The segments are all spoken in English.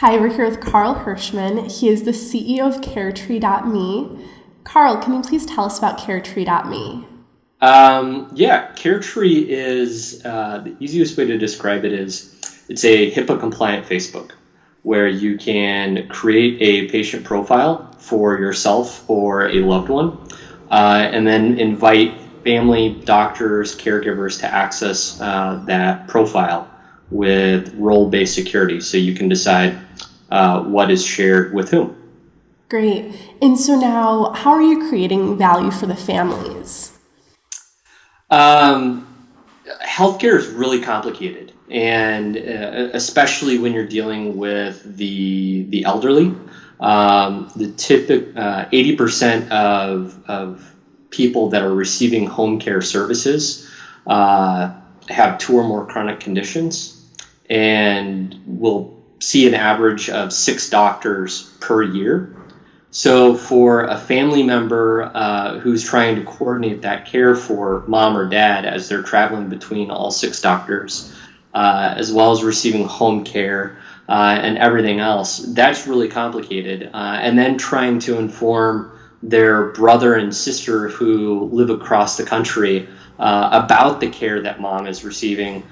Hi, we're here with Carl Hirschman. He is the CEO of CareTree.me. Carl, can you please tell us about CareTree.me? CareTree is the easiest way to describe it is it's a HIPAA-compliant Facebook where you can create a patient profile for yourself or a loved one, and then invite family, doctors, caregivers to access that profile with role-based security, so you can decide what is shared with whom. Great. And so now, how are you creating value for the families? Um, Healthcare is really complicated, and especially when you're dealing with the elderly. The typical 80% of people that are receiving home care services have two or more chronic conditions, and will see an average of 6 doctors per year. So for a family member who's trying to coordinate that care for mom or dad as they're traveling between all 6 doctors, as well as receiving home care and everything else, that's really complicated. And then trying to inform their brother and sister who live across the country about the care that mom is receiving,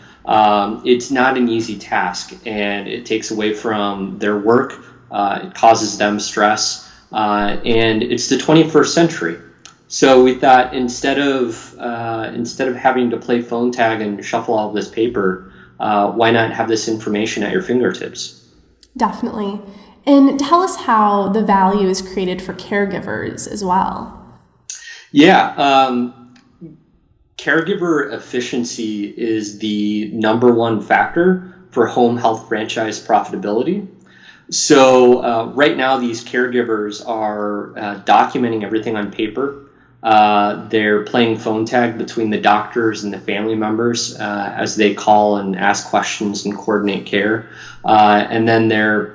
it's not an easy task, and it takes away from their work. It causes them stress. And it's the 21st century. So we thought instead of having to play phone tag and shuffle all of this paper, why not have this information at your fingertips? Definitely. And tell us how the value is created for caregivers as well. Yeah, caregiver efficiency is the number one factor for home health franchise profitability. So right now, these caregivers are documenting everything on paper. They're playing phone tag between the doctors and the family members as they call and ask questions and coordinate care. And then they're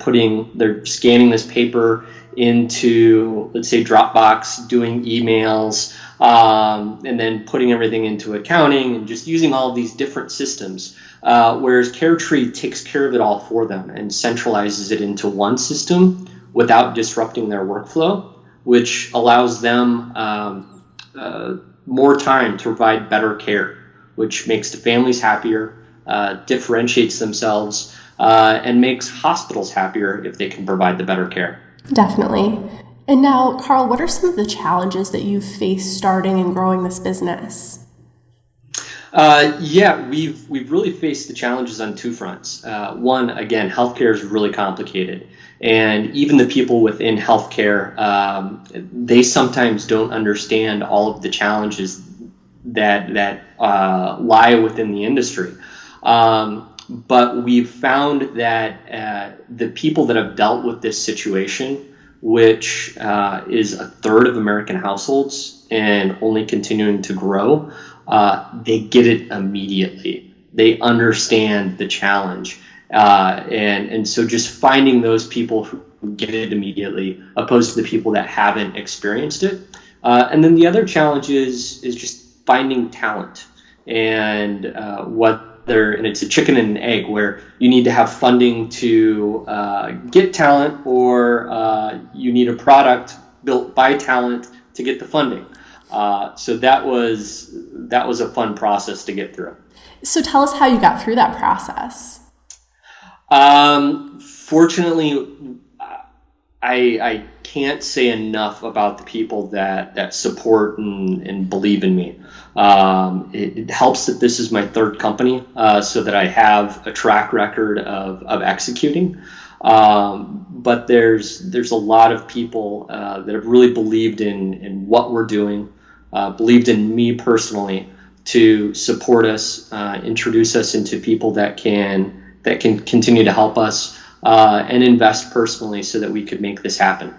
scanning this paper into, let's say, Dropbox, doing emails, and then putting everything into accounting and just using all of these different systems. Whereas CareTree takes care of it all for them and centralizes it into one system without disrupting their workflow, which allows them more time to provide better care, which makes the families happier, differentiates themselves, and makes hospitals happier if they can provide the better care. Definitely. And now, Carl, what are some of the challenges that you've faced starting and growing this business? We've really faced the challenges on two fronts. One, again, healthcare is really complicated, and even the people within healthcare, they sometimes don't understand all of the challenges that lie within the industry. But we've found that the people that have dealt with this situation, which is a third of American households and only continuing to grow, they get it immediately. They understand the challenge. And so just finding those people who get it immediately, opposed to the people that haven't experienced it. And then the other challenge is just finding talent, and and it's a chicken and an egg, where you need to have funding to get talent, or you need a product built by talent to get the funding. So that was a fun process to get through. So tell us how you got through that process. Fortunately, I can't say enough about the people that support and believe in me. It helps that this is my third company, so that I have a track record of executing. But there's a lot of people that have really believed in what we're doing, believed in me personally, to support us, introduce us into people that can continue to help us, and invest personally so that we could make this happen.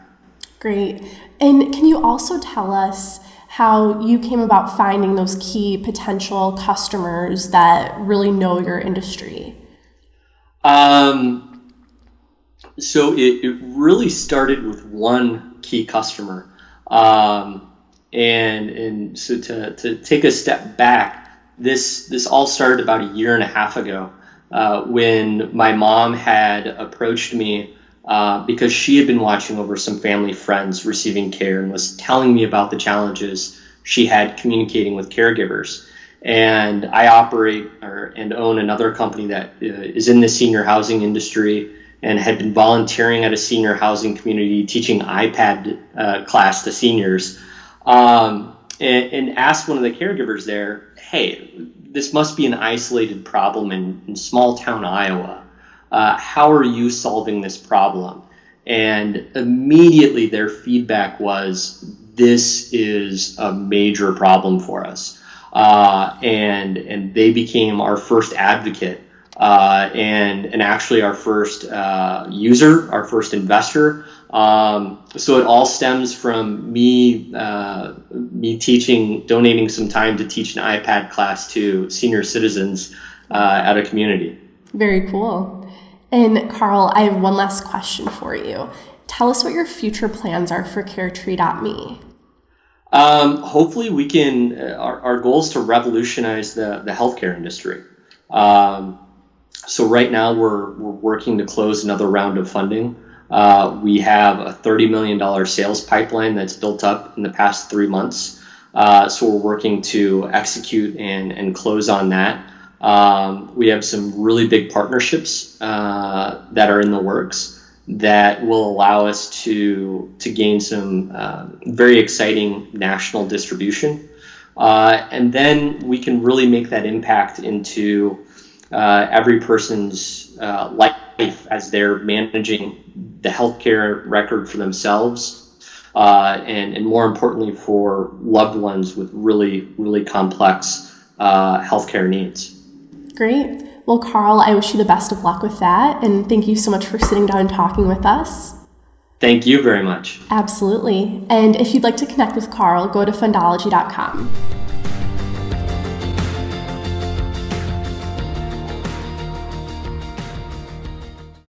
Great. And can you also tell us how you came about finding those key potential customers that really know your industry? So it really started with one key customer. And so to take a step back, this all started about a year and a half ago, when my mom had approached me because she had been watching over some family friends receiving care and was telling me about the challenges she had communicating with caregivers. And I operate and own another company that is in the senior housing industry and had been volunteering at a senior housing community teaching iPad class to seniors, and asked one of the caregivers there, hey, this must be an isolated problem in small town Iowa. How are you solving this problem? And immediately their feedback was, this is a major problem for us. And they became our first advocate, and actually our first user, our first investor. So it all stems from me donating some time to teach an iPad class to senior citizens at a community. Very cool. And Carl, I have one last question for you. Tell us what your future plans are for CareTree.me. Hopefully we can, our goal is to revolutionize the healthcare industry. So right now we're working to close another round of funding. We have a $30 million sales pipeline that's built up in the past 3 months. So we're working to execute and close on that. We have some really big partnerships that are in the works that will allow us to gain some very exciting national distribution. And then we can really make that impact into every person's life as they're managing the healthcare record for themselves, and more importantly for loved ones with really, really complex healthcare needs. Great. Well, Carl, I wish you the best of luck with that, and thank you so much for sitting down and talking with us. Thank you very much. Absolutely. And if you'd like to connect with Carl, go to fundology.com.